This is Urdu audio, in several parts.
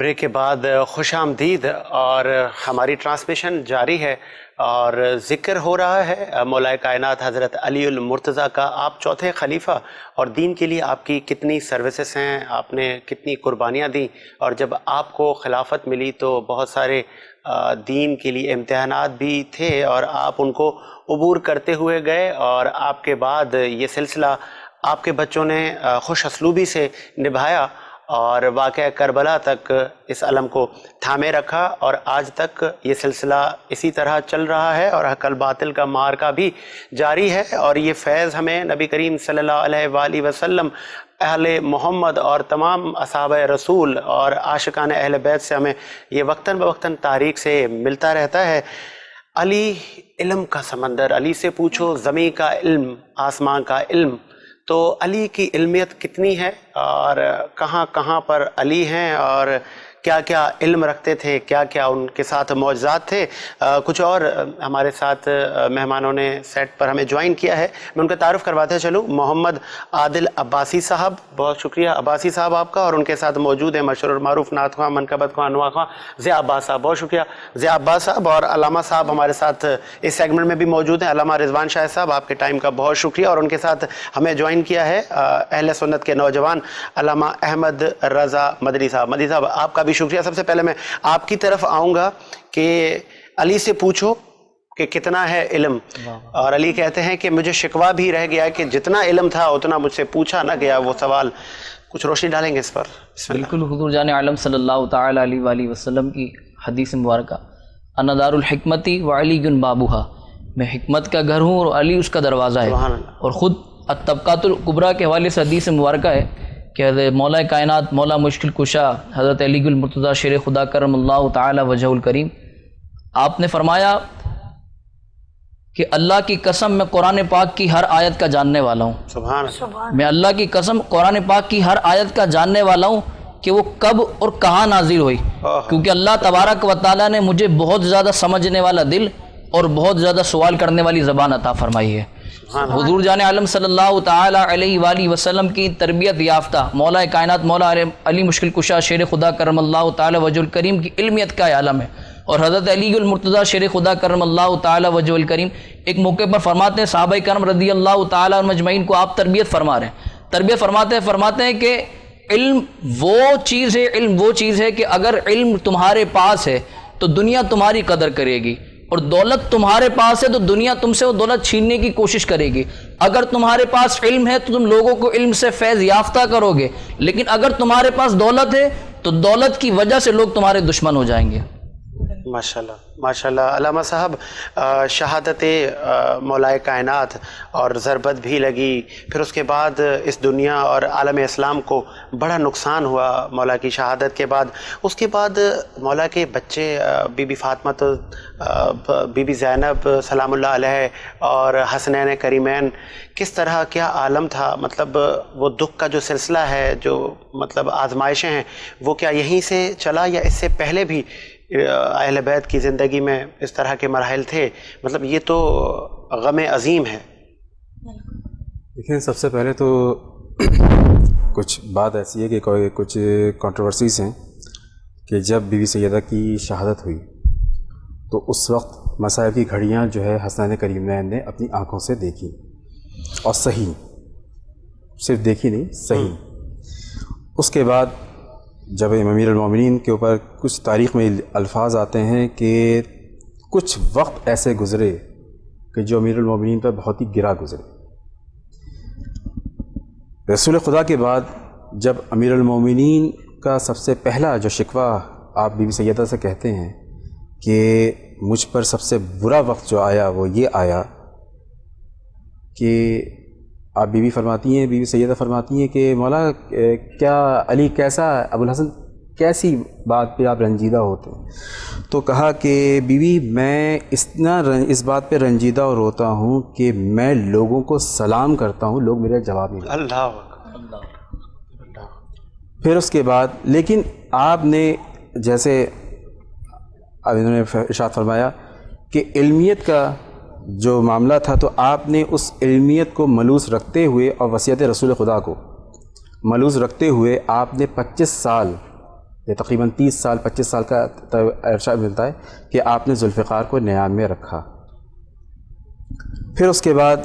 بریک کے بعد خوش آمدید، اور ہماری ٹرانسمیشن جاری ہے اور ذکر ہو رہا ہے مولا کائنات حضرت علی المرتضیٰ کا۔ آپ چوتھے خلیفہ، اور دین کے لیے آپ کی کتنی سروسز ہیں، آپ نے کتنی قربانیاں دیں، اور جب آپ کو خلافت ملی تو بہت سارے دین کے لیے امتحانات بھی تھے اور آپ ان کو عبور کرتے ہوئے گئے، اور آپ کے بعد یہ سلسلہ آپ کے بچوں نے خوش اسلوبی سے نبھایا اور واقعہ کربلا تک اس علم کو تھامے رکھا، اور آج تک یہ سلسلہ اسی طرح چل رہا ہے اور حق الباطل کا معرکہ بھی جاری ہے۔ اور یہ فیض ہمیں نبی کریم صلی اللہ علیہ وآلہ وسلم، اہل محمد اور تمام اصحاب رسول اور عاشقان اہل بیت سے ہمیں یہ وقتاً بوقتاً تاریخ سے ملتا رہتا ہے۔ علی علم کا سمندر، علی سے پوچھو زمین کا علم، آسمان کا علم۔ تو علی کی علمیت کتنی ہے اور کہاں کہاں پر علی ہیں، اور کیا کیا علم رکھتے تھے، کیا کیا ان کے ساتھ معجزات تھے۔ کچھ اور ہمارے ساتھ مہمانوں نے سیٹ پر ہمیں جوائن کیا ہے، میں ان کا تعارف کرواتے چلوں۔ محمد عادل عباسی صاحب، بہت شکریہ عباسی صاحب آپ کا، اور ان کے ساتھ موجود ہیں مشہور معروف نعت خواں، منقبت خواں، انواع خواں ضیاء عباس صاحب، بہت شکریہ ضیاء عباس صاحب۔ اور علامہ صاحب ہمارے ساتھ اس سیگمنٹ میں بھی موجود ہیں، علامہ رضوان شاہ صاحب، آپ کے ٹائم کا بہت شکریہ۔ اور ان کے ساتھ ہمیں جوائن کیا ہے اہل سنت کے نوجوان علامہ احمد رضا مدنی صاحب۔ مدنی صاحب آپ کا بھی شکریہ۔ سب سے پہلے میں آپ کی طرف آؤں گا کہ علی سے پوچھو کہ کتنا ہے علم، اور علی کہتے ہیں کہ مجھے شکوہ بھی رہ گیا کہ جتنا علم تھا اتنا مجھ سے پوچھا نہ گیا، وہ سوال کچھ روشنی ڈالیں گے اس پر؟ بالکل، حضور جان عالم صلی اللہ تعالیٰ علیہ وآلہ وسلم کی حدیث مبارکہ، انا دار الحکمتی وعلی بابوہا، میں حکمت کا گھر ہوں اور علی اس کا دروازہ ہے۔ اور خود الطبقات الکبریٰ کے حوالے سے حدیث مبارکہ ہے کہ حضرت مولا کائنات، مولا مشکل کشا حضرت علی المرتضیٰ شیر خدا کرم اللہ تعالی وجہ الکریم، آپ نے فرمایا کہ اللہ کی قسم میں قرآن پاک کی ہر آیت کا جاننے والا ہوں۔ سبحان اللہ۔ میں اللہ کی قسم قرآن پاک کی ہر آیت کا جاننے والا ہوں کہ وہ کب اور کہاں نازل ہوئی، کیونکہ اللہ تبارک و تعالیٰ نے مجھے بہت زیادہ سمجھنے والا دل اور بہت زیادہ سوال کرنے والی زبان عطا فرمائی ہے۔ حضور جان عالم صلی اللہ تعالیٰ علیہ وآلہ وسلم کی تربیت یافتہ مولا کائنات مولا علی مشکل کشا شیر خدا کرم اللہ تعالیٰ وجہ الکریم کی علمیت کا عالم ہے، اور حضرت علی المرتضیٰ شیر خدا کرم اللہ تعالیٰ وجہ الکریم ایک موقع پر فرماتے ہیں صحابہ کرام رضی اللہ تعالیٰ عنہم اجمعین کو آپ تربیت فرما رہے ہیں، تربیت فرماتے ہیں کہ علم وہ چیز ہے کہ اگر علم تمہارے پاس ہے تو دنیا تمہاری قدر کرے گی، اور دولت تمہارے پاس ہے تو دنیا تم سے وہ دولت چھیننے کی کوشش کرے گی۔ اگر تمہارے پاس علم ہے تو تم لوگوں کو علم سے فیض یافتہ کرو گے، لیکن اگر تمہارے پاس دولت ہے تو دولت کی وجہ سے لوگ تمہارے دشمن ہو جائیں گے۔ ماشاءاللہ ماشاءاللہ۔ علامہ صاحب، شہادت مولا کائنات اور ضربت بھی لگی، پھر اس کے بعد اس دنیا اور عالم اسلام کو بڑا نقصان ہوا مولا کی شہادت کے بعد۔ اس کے بعد مولا کے بچے بی بی فاطمہ، بی بی زینب سلام اللہ علیہ، اور حسنین کریمین، کس طرح کیا عالم تھا، مطلب وہ دکھ کا جو سلسلہ ہے، جو مطلب آزمائشیں ہیں، وہ کیا یہیں سے چلا یا اس سے پہلے بھی اہل بیت کی زندگی میں اس طرح کے مراحل تھے؟ مطلب یہ تو غم عظیم ہے۔ دیکھیں، سب سے پہلے تو کچھ بات ایسی ہے کہ کچھ کنٹروورسیز ہیں کہ جب بی بی سیدہ کی شہادت ہوئی تو اس وقت مصائب کی گھڑیاں جو ہے حسنین کریمین نے اپنی آنکھوں سے دیکھی، اور صحیح، صرف دیکھی نہیں، صحیح۔ اس کے بعد جب امیر المومنین کے اوپر کچھ تاریخ میں الفاظ آتے ہیں کہ کچھ وقت ایسے گزرے کہ جو امیر المومنین پر بہت ہی گرا گزرے۔ رسول خدا کے بعد جب امیر المومنین کا سب سے پہلا جو شکوہ آپ بی بی سیدہ سے کہتے ہیں کہ مجھ پر سب سے برا وقت جو آیا وہ یہ آیا کہ آپ بی بی سیدہ فرماتی ہیں کہ مولا کیا علی کیسا، ابو الحسن کیسی بات پہ آپ رنجیدہ ہوتے ہیں؟ تو کہا کہ بیوی میں اس بات پہ رنجیدہ اور روتا ہوں کہ میں لوگوں کو سلام کرتا ہوں، لوگ میرا جواب نہیں دیتے۔ اللہ۔ پھر اس کے بعد لیکن آپ نے جیسے اب انہوں نے ارشاد فرمایا کہ علمیت کا جو معاملہ تھا تو آپ نے اس علمیت کو ملوث رکھتے ہوئے اور وصیت رسول خدا کو ملوث رکھتے ہوئے آپ نے 25 سال یہ تقریباً 30 سال 25 سال کا ارشاد ملتا ہے کہ آپ نے ذوالفقار کو نیام میں رکھا۔ پھر اس کے بعد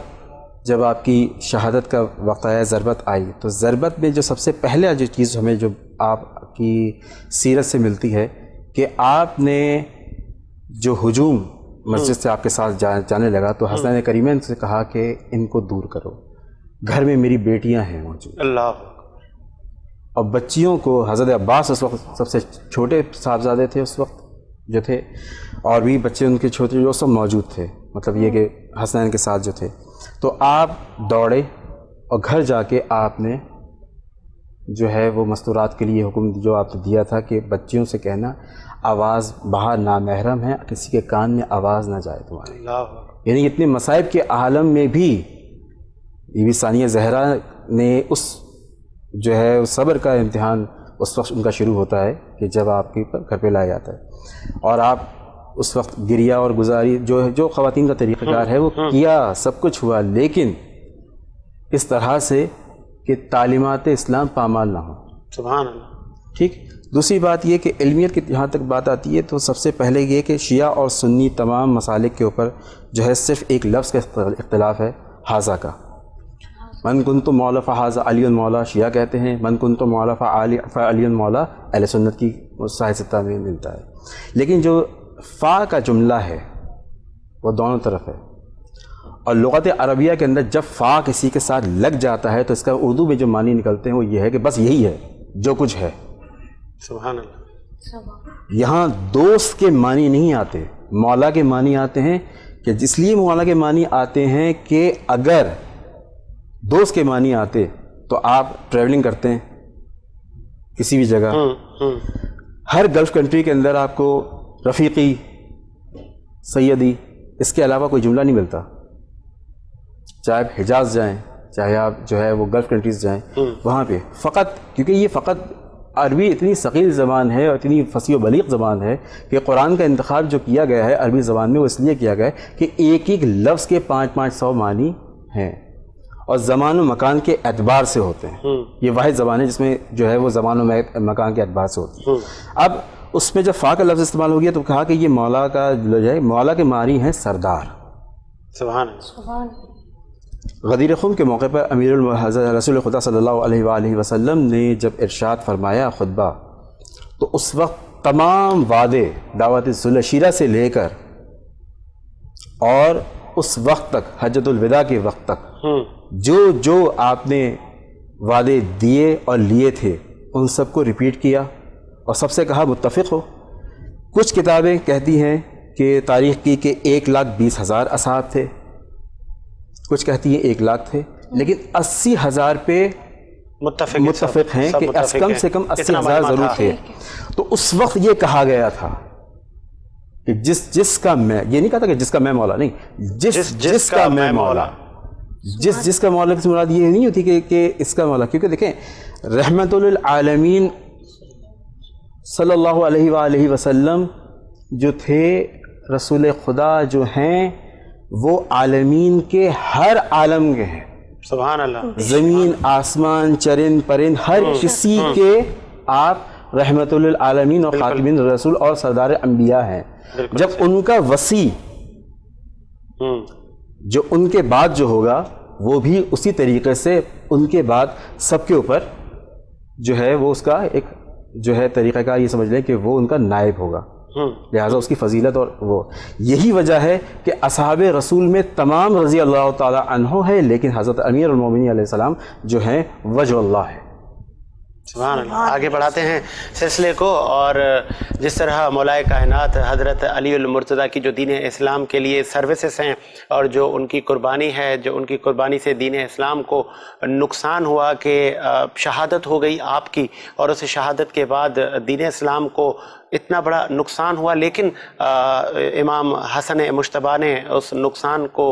جب آپ کی شہادت کا وقت آیا، ضربت آئی، تو ضربت میں جو سب سے پہلے جو چیز ہمیں جو آپ کی سیرت سے ملتی ہے کہ آپ نے جو ہجوم مسجد سے آپ کے ساتھ جانے لگا تو حسنین کریمین سے کہا کہ ان کو دور کرو، گھر میں میری بیٹیاں ہیں موجود۔ اللہ۔ اور بچیوں کو حضرت عباس اس وقت سب سے چھوٹے صاحبزادے تھے اس وقت جو تھے، اور بھی بچے ان کے چھوٹے جو سب موجود تھے، مطلب یہ کہ حسنین کے ساتھ جو تھے۔ تو آپ دوڑے اور گھر جا کے آپ نے جو ہے وہ مستورات کے لیے حکم جو آپ نے دیا تھا کہ بچیوں سے کہنا آواز باہر نامحرم ہے، کسی کے کان میں آواز نہ جائے تمہارے۔ اللہ۔ یعنی اتنے مصائب کے عالم میں بھی بی بی ثانیہ زہرا نے اس جو ہے صبر کا امتحان اس وقت ان کا شروع ہوتا ہے کہ جب آپ کے گھر پہ لایا جاتا ہے، اور آپ اس وقت گریہ اور گزاری جو خواتین کا طریقہ کار ہے وہ کیا، سب کچھ ہوا، لیکن اس طرح سے کہ تعلیمات اسلام پامال نہ ہوں۔ سبحان اللہ۔ ٹھیک۔ دوسری بات یہ کہ علمیت کی جہاں تک بات آتی ہے تو سب سے پہلے یہ کہ شیعہ اور سنی تمام مسالک کے اوپر جو ہے صرف ایک لفظ کا اختلاف ہے، حاذا کا۔ من کنت مولا فحاذا علی مولا شیعہ کہتے ہیں، من کنت مولا فعلی مولا اہل سنت کی صحیح ستہ میں ملتا ہے۔ لیکن جو فا کا جملہ ہے وہ دونوں طرف ہے، اور لغت عربیہ کے اندر جب فا کسی کے ساتھ لگ جاتا ہے تو اس کا اردو میں جو معنی نکلتے ہیں وہ یہ ہے کہ بس یہی ہے جو کچھ ہے۔ سبحان اللہ۔ یہاں دوست کے معنی نہیں آتے، مولا کے معنی آتے ہیں، کہ اس لیے مولا کے معنی آتے ہیں کہ اگر دوست کے معنی آتے تو آپ ٹریولنگ کرتے ہیں کسی بھی جگہ، ہر گلف کنٹری کے اندر آپ کو رفیقی، سیدی، اس کے علاوہ کوئی جملہ نہیں ملتا، چاہے آپ حجاز جائیں، چاہے آپ جو ہے وہ گلف کنٹریز جائیں، وہاں پہ فقط، کیونکہ یہ فقط عربی اتنی ثقیل زبان ہے اور اتنی فصیح و بلیغ زبان ہے کہ قرآن کا انتخاب جو کیا گیا ہے عربی زبان میں وہ اس لیے کیا گیا ہے کہ ایک ایک لفظ کے 500 معنی ہیں اور زمان و مکان کے اعتبار سے ہوتے ہیں۔ یہ واحد زبان ہے جس میں جو ہے وہ زمان و مکان کے اعتبار سے ہوتی ہے۔ اب اس میں جب فا کا لفظ استعمال ہو گیا تو کہا کہ یہ مولا کا جو ہے مولا کے معنی ہیں سردار۔ سبحان اللہ۔ غدیر خم کے موقع پر امیر رسول خدا صلی اللہ علیہ وآلہ وسلم نے جب ارشاد فرمایا خطبہ، تو اس وقت تمام وعدے دعوت صلح شیرہ سے لے کر اور اس وقت تک حجۃ الوداع کے وقت تک جو آپ نے وعدے دیے اور لیے تھے ان سب کو ریپیٹ کیا اور سب سے کہا متفق ہو۔ کچھ کتابیں کہتی ہیں کہ تاریخ کی کہ 1,20,000 اصحاب تھے، کچھ کہتی ہیں 1 لاکھ تھے، لیکن 80,000 پہ متفق ہیں کہ کم سے کم 80,000 ضرور تھے۔ تو اس وقت یہ کہا گیا تھا کہ جس کا میں، یہ نہیں کہا تھا کہ جس کا میں مولا، نہیں، جس کا میں مولا، جس کا مولا کی مراد یہ نہیں ہوتی کہ اس کا مولا، کیونکہ دیکھیں رحمت للعالمین صلی اللہ علیہ وآلہ وسلم جو تھے، رسول خدا جو ہیں، وہ عالمین کے ہر عالم کے ہیں۔ سبحان اللہ۔ زمین، آسمان، چرند پرند، ہر کسی کے آپ رحمت للعالمین اور خاتمین الرسول اور سردار انبیاء ہیں۔ جب ان کا وسیع جو ان کے بعد جو ہوگا وہ بھی اسی طریقے سے ان کے بعد سب کے اوپر جو ہے وہ اس کا ایک جو ہے طریقہ کار یہ سمجھ لیں کہ وہ ان کا نائب ہوگا، لہٰذا اس کی فضیلت اور وہ یہی وجہ ہے کہ اصحاب رسول میں تمام رضی اللہ تعالی عنہ ہے، لیکن حضرت امیر المومنین علیہ السلام جو ہیں وجہ اللہ ہے۔ سبحان اللہ۔ آگے بڑھاتے ہیں سلسلے کو، اور جس طرح مولا کائنات حضرت علی المرتضیٰ کی جو دین اسلام کے لیے سروسز ہیں اور جو ان کی قربانی ہے، جو ان کی قربانی سے دین اسلام کو نقصان ہوا کہ شہادت ہو گئی آپ کی، اور اس شہادت کے بعد دین اسلام کو اتنا بڑا نقصان ہوا، لیکن امام حسن مجتبیٰ نے اس نقصان کو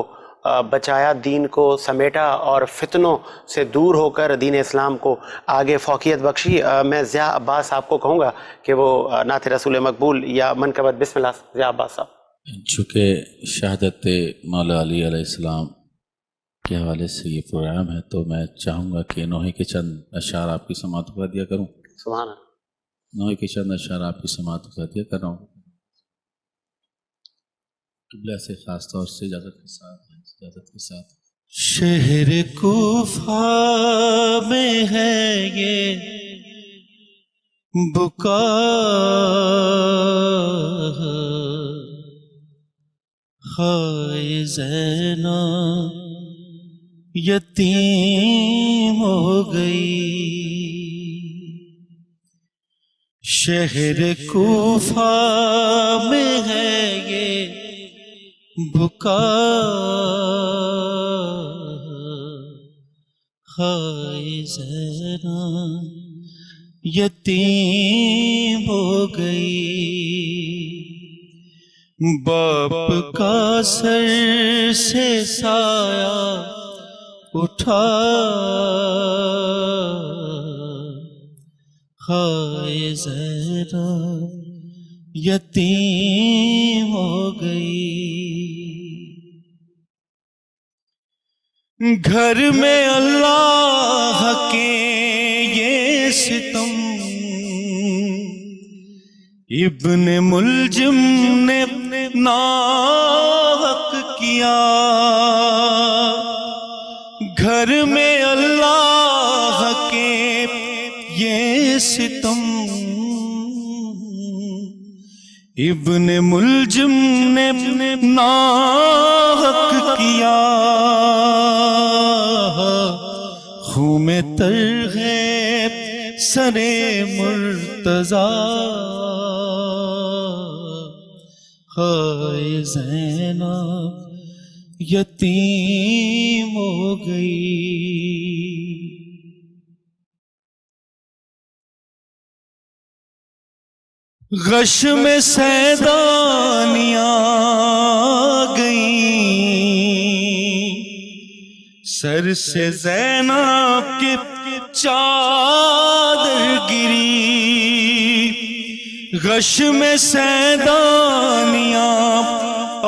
بچایا، دین کو سمیٹا اور فتنوں سے دور ہو کر دین اسلام کو آگے فوقیت بخشی۔ میں ضیاء عباس صاحب کو کہوں گا کہ وہ نعت رسول مقبول یا منقبت بسم اللہ ضیاء عباس صاحب۔ چونکہ شہادت مولا علی علیہ السلام کے حوالے سے یہ پروگرام ہے تو میں چاہوں گا کہ انہوں کے چند اشعار آپ کی سماعت پر دیا کروں۔ سبحان اللہ۔ نوے کے چند اشعار آپ کی سماعت کا عطیہ کر رہا ہوں. قبلہ سے خاص طور سے اجازت کے ساتھ. شہر کوفہ میں ہے یہ بکا، ہائے زینب یتیم ہو گئی. شہر کوفہ میں ہے یہ بکا، ہائے زینب یتیم ہو گئی. باپ کا سر سے سایہ اٹھا، ہائے زینب یتیم ہو گئی. گھر میں اللہ کے یہ ستم، ابن ملجم نے ناحق کیا. گھر میں اللہ کے یہ ستم، ابن ملجم نے ناحق کیا. خون میں تر ہے سر مرتضیٰ، ہائے زینب یتیم ہو گئی. غش میں سیدانیاں گئیں، سر سے زینب کی چادر گری. غش میں سیدانیاں آ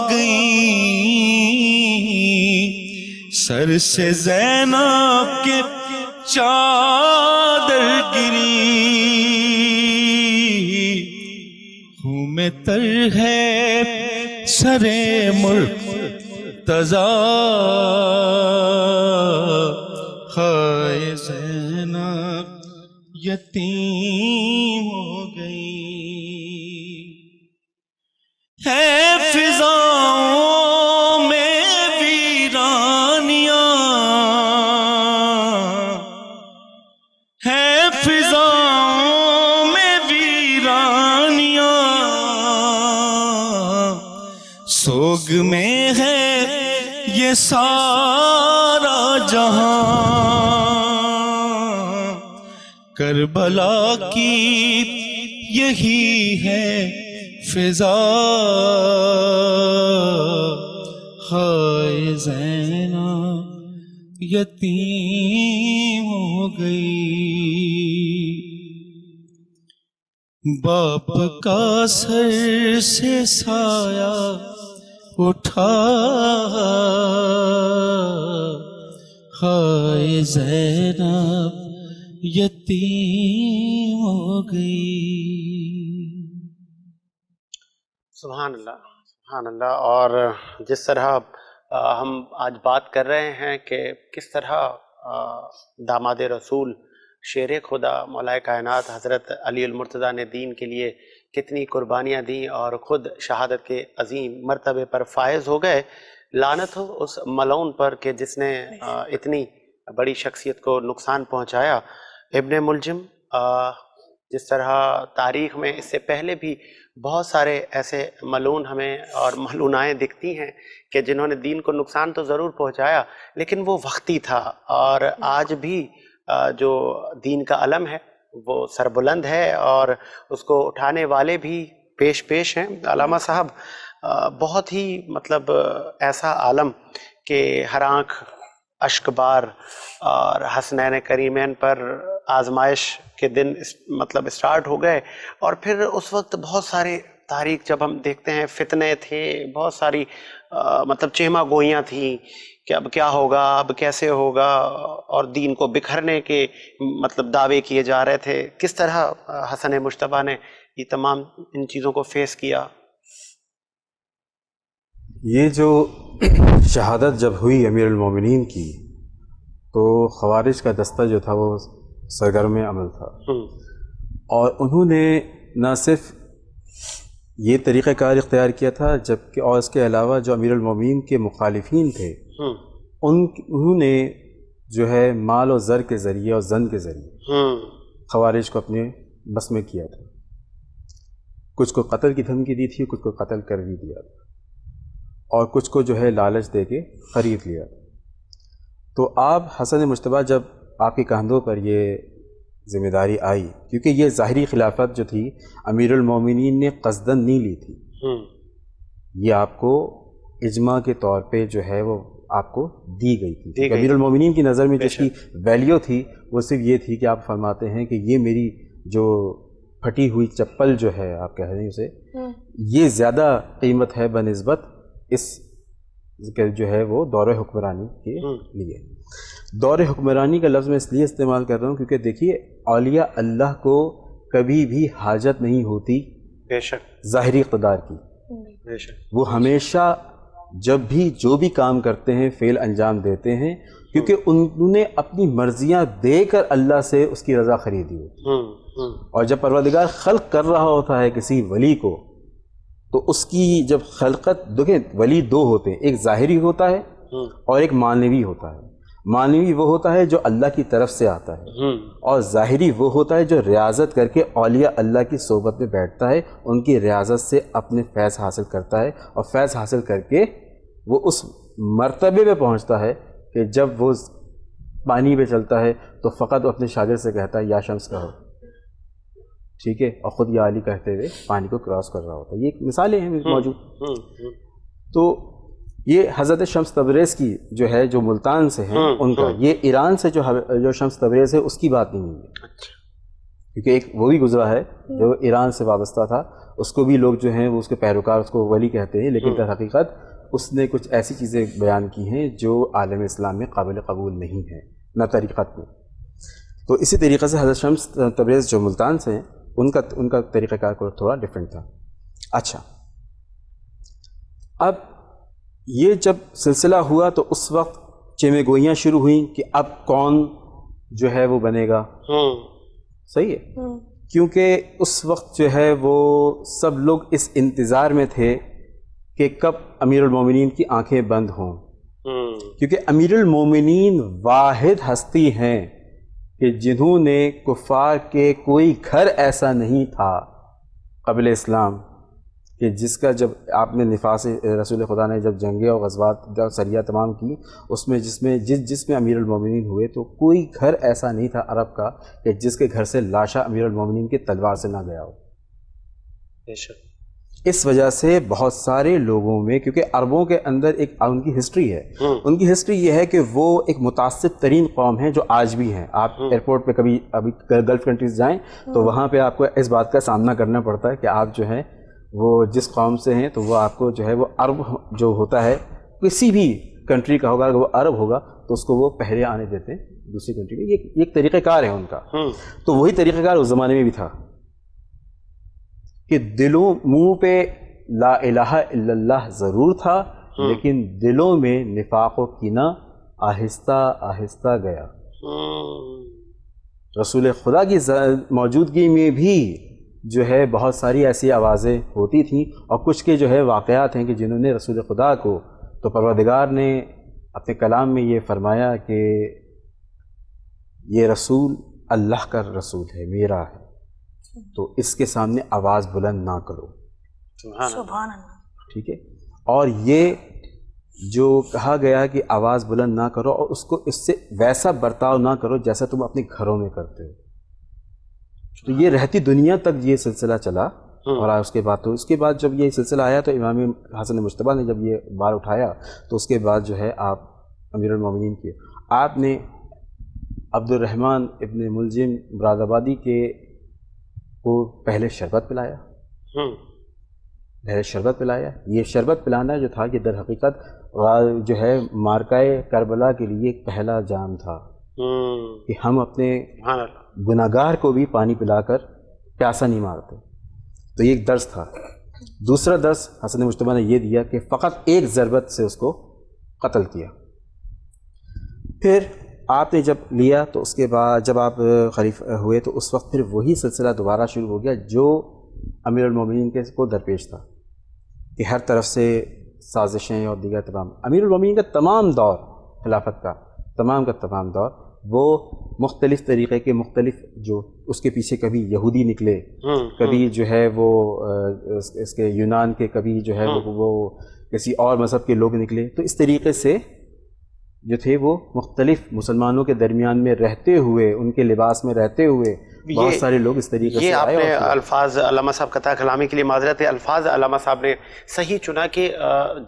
گئیں، سر سے زینب کی چادر گری. خون میں تر ہے سر مرتضیٰ، ہائے زینب یتیم ہو گئی. ہے فضاؤں میں ویرانیاں، ہے فضاؤں میں ویرانیاں. سوگ میں ہے یہ سارا جہاں، کربلا کی یہی ہے فضا. ہائے زینب یتیم ہو گئی. باپ کا سر سے سایہ اٹھا، ہائے زینب یتیم ہو گئی. سبحان اللہ، سبحان اللہ. اور جس طرح ہم آج بات کر رہے ہیں کہ کس طرح داماد رسول شیر خدا مولا کائنات حضرت علی المرتضیٰ نے دین کے لیے کتنی قربانیاں دیں اور خود شہادت کے عظیم مرتبے پر فائز ہو گئے. لعنت ہو اس ملعون پر کہ جس نے اتنی بڑی شخصیت کو نقصان پہنچایا. ابن ملجم جس طرح تاریخ میں اس سے پہلے بھی بہت سارے ایسے ملعون ہمیں اور ملعونائیں دکھتی ہیں کہ جنہوں نے دین کو نقصان تو ضرور پہنچایا لیکن وہ وقتی تھا. اور آج بھی جو دین کا علم ہے وہ سربلند ہے اور اس کو اٹھانے والے بھی پیش ہیں. علامہ صاحب بہت ہی مطلب ایسا عالم کہ ہر آنکھ اشک بار اور حسنین کریمین پر آزمائش کے دن مطلب اسٹارٹ ہو گئے اور پھر اس وقت بہت سارے تاریخ جب ہم دیکھتے ہیں فتنے تھے، بہت ساری مطلب چہما گوئیاں تھیں کہ اب کیا ہوگا، اب کیسے ہوگا، اور دین کو بکھرنے کے مطلب دعوے کیے جا رہے تھے. کس طرح حسن مجتبیٰ نے یہ تمام ان چیزوں کو فیس کیا؟ یہ جو شہادت جب ہوئی امیر المومنین کی تو خوارج کا دستہ جو تھا وہ سرگرم عمل تھا، اور انہوں نے نہ صرف یہ طریقہ کار اختیار کیا تھا جبکہ اور اس کے علاوہ جو امیر المومنین کے مخالفین تھے انہوں نے جو ہے مال و زر کے ذریعے اور زن کے ذریعے خوارج کو اپنے بس میں کیا تھا. کچھ کو قتل کی دھمکی دی تھی، کچھ کو قتل کر بھی دیا تھا، اور کچھ کو جو ہے لالچ دے کے خرید لیا تھا. تو آپ حسن مجتبیٰ جب آپ کے کندھوں پر یہ ذمہ داری آئی، کیونکہ یہ ظاہری خلافت جو تھی امیر المومنین نے قصداً نہیں لی تھی، یہ آپ کو اجماع کے طور پہ جو ہے وہ آپ کو دی گئی تھی. امیر المومنین کی نظر میں جس کی ویلیو تھی وہ صرف یہ تھی کہ آپ فرماتے ہیں کہ یہ میری جو پھٹی ہوئی چپل جو ہے، آپ کہہ رہے ہیں اسے، یہ زیادہ قیمت ہے بنسبت اس جو ہے وہ دور حکمرانی کے لیے. دور حکمرانی کا لفظ میں اس لیے استعمال کر رہا ہوں کیونکہ دیکھیے اولیاء اللہ کو کبھی بھی حاجت نہیں ہوتی بے شک ظاہری اقتدار کی. بے شک وہ ہمیشہ جب بھی جو بھی کام کرتے ہیں فعل انجام دیتے ہیں کیونکہ انہوں نے اپنی مرضیاں دے کر اللہ سے اس کی رضا خریدی ہوتی. اور جب پروردگار خلق کر رہا ہوتا ہے کسی ولی کو تو اس کی جب خلقت دیکھیں، ولی دو ہوتے ہیں، ایک ظاہری ہوتا ہے اور ایک معنوی ہوتا ہے. معنوی وہ ہوتا ہے جو اللہ کی طرف سے آتا ہے، اور ظاہری وہ ہوتا ہے جو ریاضت کر کے اولیاء اللہ کی صحبت میں بیٹھتا ہے، ان کی ریاضت سے اپنے فیض حاصل کرتا ہے، اور فیض حاصل کر کے وہ اس مرتبے پہ پہنچتا ہے کہ جب وہ پانی پہ چلتا ہے تو فقط وہ اپنے شاگرد سے کہتا ہے یا شمس کہو، ٹھیک ہے، اور خود یا علی کہتے ہوئے پانی کو کراس کر رہا ہوتا ہے. یہ مثالیں ہیں موجود. تو یہ حضرت شمس تبریز کی جو ہے جو ملتان سے ہیں ان کا، یہ ایران سے جو شمس تبریز ہے اس کی بات نہیں ہے، کیونکہ ایک وہ بھی گزرا ہے جو ایران سے وابستہ تھا، اس کو بھی لوگ جو ہیں وہ اس کے پیروکار اس کو ولی کہتے ہیں، لیکن در حقیقت اس نے کچھ ایسی چیزیں بیان کی ہیں جو عالم اسلام میں قابل قبول نہیں ہیں، نہ طریقت میں. تو اسی طریقے سے حضرت شمس تبریز جو ملتان سے ہیں ان کا طریقہ کار کو تھوڑا ڈیفرنٹ تھا. اچھا، اب یہ جب سلسلہ ہوا تو اس وقت چیمے گوئیاں شروع ہوئیں کہ اب کون جو ہے وہ بنے گا. صحیح ہے، کیونکہ اس وقت جو ہے وہ سب لوگ اس انتظار میں تھے کہ کب امیر المومنین کی آنکھیں بند ہوں، کیونکہ امیر المومنین واحد ہستی ہیں کہ جنہوں نے کفار کے کوئی گھر ایسا نہیں تھا قبل اسلام کہ جس کا جب آپ نے نفاذ رسول خدا نے جب جنگیں اور غزوات سریہ تمام کی اس میں جس میں امیر المومنین ہوئے تو کوئی گھر ایسا نہیں تھا عرب کا کہ جس کے گھر سے لاشا امیر المومنین کی تلوار سے نہ گیا ہو. اس وجہ سے بہت سارے لوگوں میں، کیونکہ عربوں کے اندر ایک ان کی ہسٹری ہے، ان کی ہسٹری یہ ہے کہ وہ ایک متعصب ترین قوم ہے جو آج بھی ہیں. آپ ایئرپورٹ پہ ابھی گلف کنٹریز جائیں تو وہاں پہ آپ کو اس بات کا سامنا کرنا پڑتا ہے کہ آپ جو ہیں وہ جس قوم سے ہیں تو وہ آپ کو جو ہے وہ عرب جو ہوتا ہے کسی بھی کنٹری کا ہوگا، اگر وہ عرب ہوگا تو اس کو وہ پہلے آنے دیتے ہیں دوسری کنٹری میں. یہ ایک طریقہ کار ہے ان کا. تو وہی طریقہ کار اس زمانے میں بھی تھا کہ دلوں منہ پہ لا الہ الا اللہ ضرور تھا لیکن دلوں میں نفاق و کینہ آہستہ آہستہ گیا. رسول خدا کی موجودگی میں بھی جو ہے بہت ساری ایسی آوازیں ہوتی تھیں، اور کچھ کے جو ہے واقعات ہیں کہ جنہوں نے رسول خدا کو، تو پروردگار نے اپنے کلام میں یہ فرمایا کہ یہ رسول اللہ کا رسول ہے، میرا ہے، تو اس کے سامنے آواز بلند نہ کرو. سبحان اللہ. ٹھیک ہے، اور یہ جو کہا گیا کہ آواز بلند نہ کرو اور اس کو اس سے ویسا برتاؤ نہ کرو جیسا تم اپنے گھروں میں کرتے ہو. تو یہ رہتی دنیا تک یہ سلسلہ چلا. اور اس کے بعد جب یہ سلسلہ آیا تو امام حسن مجتبیٰ نے جب یہ بار اٹھایا تو اس کے بعد جو ہے آپ امیر المومنین کے آپ نے عبد الرحمن ابن ملجم مراد آبادی کے کو پہلے شربت پلایا، شربت پلایا. یہ شربت پلانا جو تھا، یہ در حقیقت جو ہے مارکائے کربلا کے لیے ایک پہلا جام تھا کہ ہم اپنے گناہگار کو بھی پانی پلا کر پیاسا نہیں مارتے. تو یہ ایک درس تھا. دوسرا درس حسن مجتبیٰ نے یہ دیا کہ فقط ایک ضربت سے اس کو قتل کیا. پھر آپ نے جب لیا تو اس کے بعد جب آپ خلیفہ ہوئے تو اس وقت پھر وہی سلسلہ دوبارہ شروع ہو گیا جو امیر المومنین کے کو درپیش تھا کہ ہر طرف سے سازشیں اور دیگر تمام. امیر المومنین کا تمام دور خلافت کا تمام دور وہ مختلف طریقے کے مختلف جو اس کے پیچھے کبھی یہودی نکلے، کبھی جو ہے وہ اس کے یونان کے، کبھی جو ہے وہ کسی اور مذہب کے لوگ نکلے. تو اس طریقے سے جو تھے وہ مختلف مسلمانوں کے درمیان میں رہتے ہوئے، ان کے لباس میں رہتے ہوئے بہت سارے لوگ اس طریقے سے یہ آپ آئے. نے الفاظ علامہ صاحب قطع کلامی کے لیے معذرت ہے، الفاظ علامہ صاحب نے صحیح چنا کہ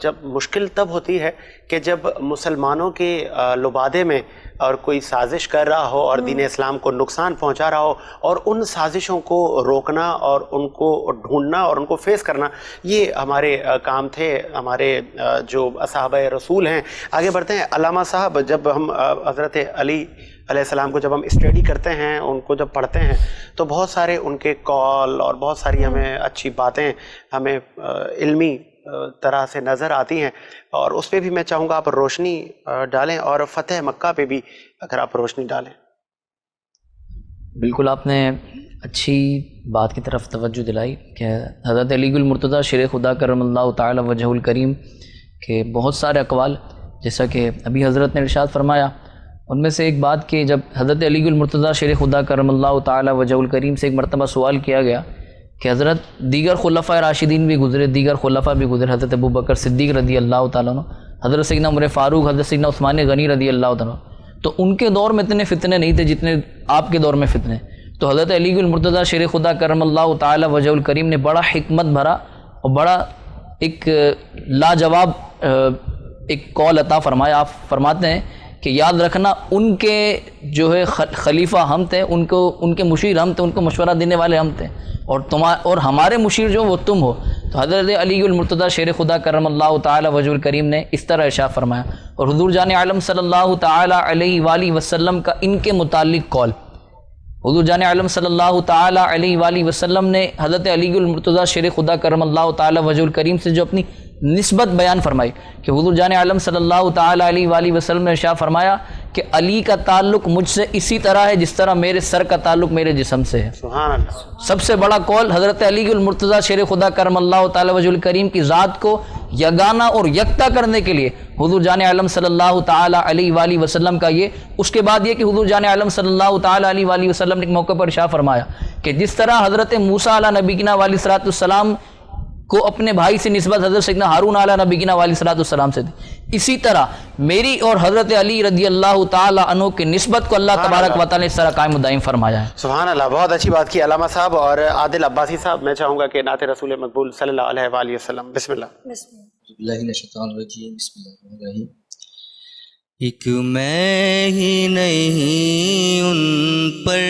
جب مشکل تب ہوتی ہے کہ جب مسلمانوں کے لبادے میں اور کوئی سازش کر رہا ہو اور دین اسلام کو نقصان پہنچا رہا ہو، اور ان سازشوں کو روکنا اور ان کو ڈھونڈنا اور ان کو فیس کرنا، یہ ہمارے کام تھے، ہمارے جو صحابہ رسول ہیں. آگے بڑھتے ہیں. علامہ صاحب، جب ہم حضرت علی علیہ السلام کو جب ہم اسٹڈی کرتے ہیں، ان کو جب پڑھتے ہیں، تو بہت سارے ان کے کال اور بہت ساری ہمیں اچھی باتیں ہمیں علمی طرح سے نظر آتی ہیں، اور اس پہ بھی میں چاہوں گا آپ روشنی ڈالیں، اور فتح مکہ پہ بھی اگر آپ روشنی ڈالیں. بالکل آپ نے اچھی بات کی طرف توجہ دلائی کہ حضرت علی المرتضیٰ شیر خدا کرم اللہ تعالی وجہ الکریم کے بہت سارے اقوال، جیسا کہ ابھی حضرت نے ارشاد فرمایا، ان میں سے ایک بات کہ جب حضرت علی المرتضیٰ شیر خدا کرم اللہ تعالی وجہ الکریم سے ایک مرتبہ سوال کیا گیا کہ حضرت دیگر خلفاء راشدین بھی گزرے، دیگر خلفاء بھی گزرے، حضرت ابو بکر صدیق رضی اللہ تعالیٰ عنہ، حضرت سیدنا عمر فاروق، حضرت سیدنا عثمان غنی رضی اللہ تعالیٰ عنہ، تو ان کے دور میں اتنے فتنے نہیں تھے جتنے آپ کے دور میں فتنے. تو حضرت علی المرتضیٰ شیر خدا کرم اللہ تعالی وجہ الکریم نے بڑا حکمت بھرا اور بڑا ایک لاجواب ایک قول عطا فرمایا. آپ فرماتے ہیں کہ یاد رکھنا ان کے جو ہے خلیفہ ہم تھے، ان کے مشیر ہم تھے، ان کو مشورہ دینے والے ہم تھے، اور ہمارے مشیر جو وہ تم ہو. تو حضرت علی المرتضیٰ شیر خدا کرم اللہ تعالی وجہ الکریم نے اس طرح ارشاد فرمایا. اور حضور جان عالم صلی اللہ تعالی علیہ وآلہ وسلم کا ان کے متعلق قول، حضور جان عالم صلی اللہ تعالی علیہ وآلہ وسلم نے حضرت علی المرتضیٰ شیر خدا کرم اللہ تعالی وجہ الکریم سے جو اپنی نسبت بیان فرمائی کہ حضور جان عالم صلی اللہ تعالی علیہ وآلہ وسلم نے ارشاد فرمایا کہ علی کا تعلق مجھ سے اسی طرح ہے جس طرح میرے سر کا تعلق میرے جسم سے ہے. سبحان اللہ. سب سے بڑا قول حضرت علی المرتضیٰ شیر خدا کرم اللہ تعالی وجہ الکریم کی ذات کو یگانہ اور یکتا کرنے کے لیے حضور جان عالم صلی اللہ تعالی علیہ وآلہ وسلم کا یہ. اس کے بعد یہ کہ حضور جان عالم صلی اللہ تعالی علیہ وآلہ وسلم نے ایک موقع پر ارشاد فرمایا کہ جس طرح حضرت موسیٰ علیہ نبینا علیہ الصلوۃ والسلام کو اپنے بھائی سے نسبت حضرت سیدنا ہارون علیہ نبینا علیہ الصلوۃ والسلام سے دی، اسی طرح میری اور حضرت علی رضی اللہ تعالی عنہ کی نسبت کو اللہ تبارک و تعالی نے اس طرح قائم و دائم فرمایا ہے. سبحان اللہ. بہت اچھی بات کی علامہ صاحب. اور عادل عباسی صاحب، میں چاہوں گا کہ نعت رسول مقبول صلی اللہ علیہ وآلہ وسلم. بسم اللہ. بسم اللہ. اللہ من الشیطان الرجیم. بسم اللہ الرحمن الرحیم. ایک میں ہی نہیں ان پر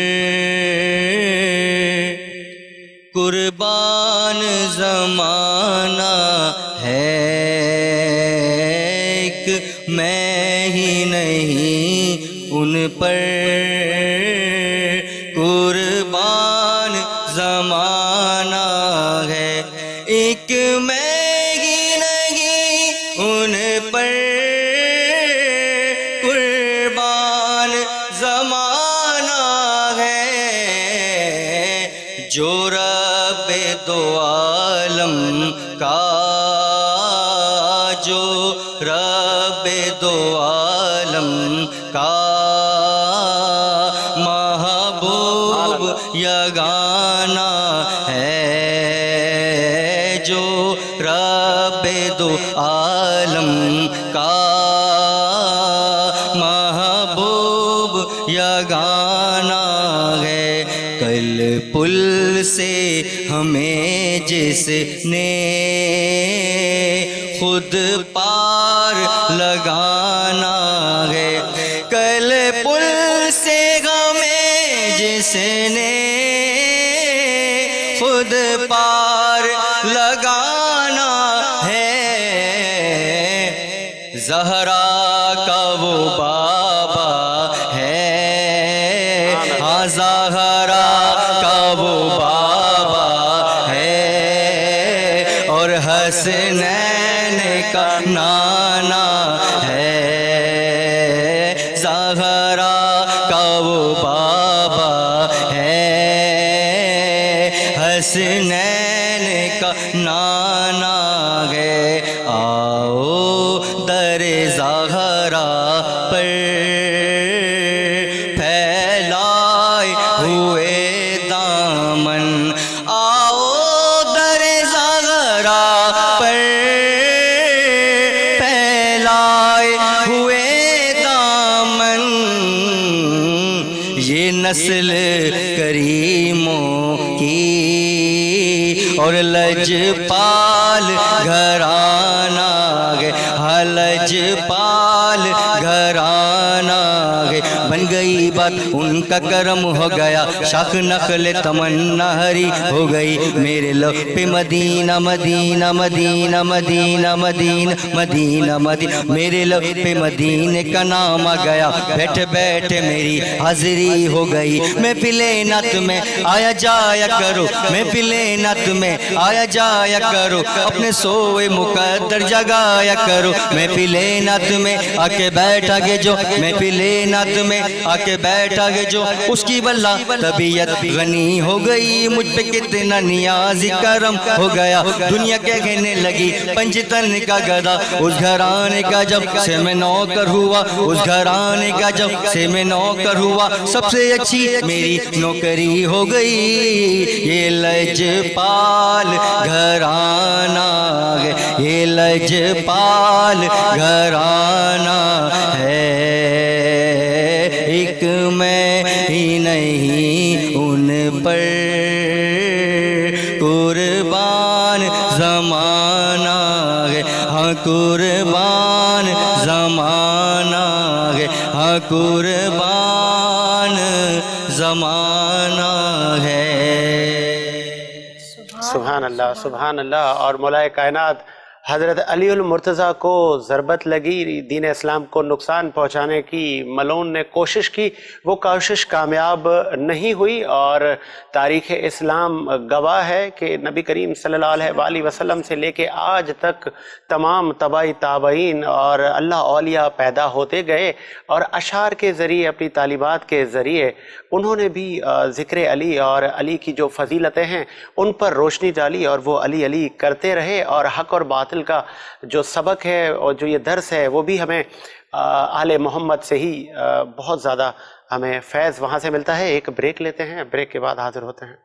قربان زمانہ ہے، ایک میں ہی نہیں ان پر قربان زمانہ ہے، ایک میں ہی نہیں ان پر قربان زمانہ ہے، جو رب دو عالم کا، جو رب دو عالم کا محبوب یگانہ ہے، جو رب دو عالم کا محبوب یگانہ ہے. کل پل سے ہمیں جس نے خود پار لگانا ہے، کل پل سے ہمیں جس نے خود پار لگانا زہرا کا وہ بابا ہے، ہاں زہرا کا وہ بابا ہے، اور حسنین کا نانا ہے، زہرا کا وہ بابا ہے، حسنین کا نانا ہے۔ آؤ در زہرا پر پھیلائے ہوئے دامن، آؤ در زہرا پر پھیلائے ہوئے دامن، یہ نسل کریموں کی اور لجپال گھرانہ ہے، ہاں لجپال گھرانہ ہے، بن گئی بات ان کا کرم ہو گیا، شاخ نخل تمنا ہری ہو گئی، میرے لب پہ مدینہ مدینہ مدینہ مدینہ مدینہ مدینہ مدینہ، میرے لب پہ مدینے کا نام آ گیا، بیٹھے بیٹھے میری حاضری ہو گئی، محفل نعت میں آیا جایا کرو، محفل نعت میں آیا جایا کرو، اپنے سوئے مقدر جگایا کرو، محفل نعت میں آ کے بیٹھا گے جو، محفل نعت میں آ کے بیٹھا گے جو، اس کی واللہ طبیعت غنی ہو گئی، مجھ پہ کتنا نیازی کرم ہو گیا، دنیا کے کہنے لگی پنجتن کا گدا، اس گھرانے کا جب سے میں نوکر ہوا، اس گھرانے کا جب سے میں نوکر ہوا، سب سے اچھی میری نوکری ہو گئی، یہ لجپال گھرانہ ہے، یہ لجپال گھرانہ ہے، ایک میں ہی نہیں ان پر قربان زمانہ ہے، ہاں قربان زمانہ ہے، ہاں قربان زمانہ ہے۔ سبحان اللہ سبحان اللہ۔ اور مولا کائنات حضرت علی المرتضیٰ کو ضربت لگی، دین اسلام کو نقصان پہنچانے کی ملعون نے کوشش کی، وہ کوشش کامیاب نہیں ہوئی، اور تاریخ اسلام گواہ ہے کہ نبی کریم صلی اللہ علیہ وآلہ وسلم سے لے کے آج تک تمام تبعی تابعین اور اللہ اولیاء پیدا ہوتے گئے، اور اشعار کے ذریعے، اپنی تعلیمات کے ذریعے انہوں نے بھی ذکر علی اور علی کی جو فضیلتیں ہیں ان پر روشنی ڈالی، اور وہ علی علی کرتے رہے، اور حق اور باطل کا جو سبق ہے اور جو یہ درس ہے وہ بھی ہمیں آل محمد سے ہی بہت زیادہ ہمیں فیض وہاں سے ملتا ہے۔ ایک بریک لیتے ہیں، بریک کے بعد حاضر ہوتے ہیں۔